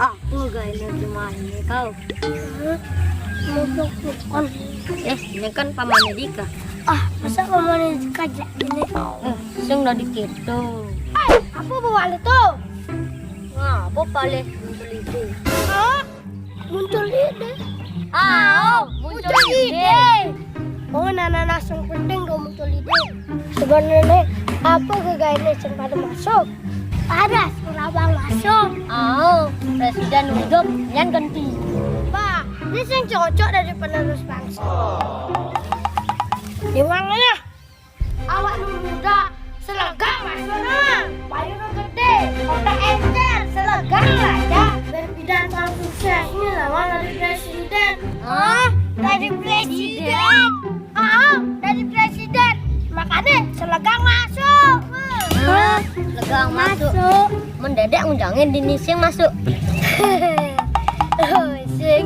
Aku gak enak gimana kau. Bukan. Ini kan pamannya Dika. Masa pamannya Dika ini? Sing udah dikit tuh. Apa bawa itu? Apa paling muncul itu? Muncul ide. Muncul ide. Nana langsung penting gak muncul ide. Sebenarnya apa kegayaan yang pada masuk? Ada serabang masuk. Presiden hidup yang ganti. Pak, ini yang cocok dari penerus bangsa. Di mana ya? Awak muda, selegang masuk Bayu gede, otak encer, selegang aja. Berpidato suksesnya lama dari presiden. Dari presiden? Dari presiden. Makanya selegang masuk. Legang masuk. Mendadak undangin Dini Sing masuk. Sing.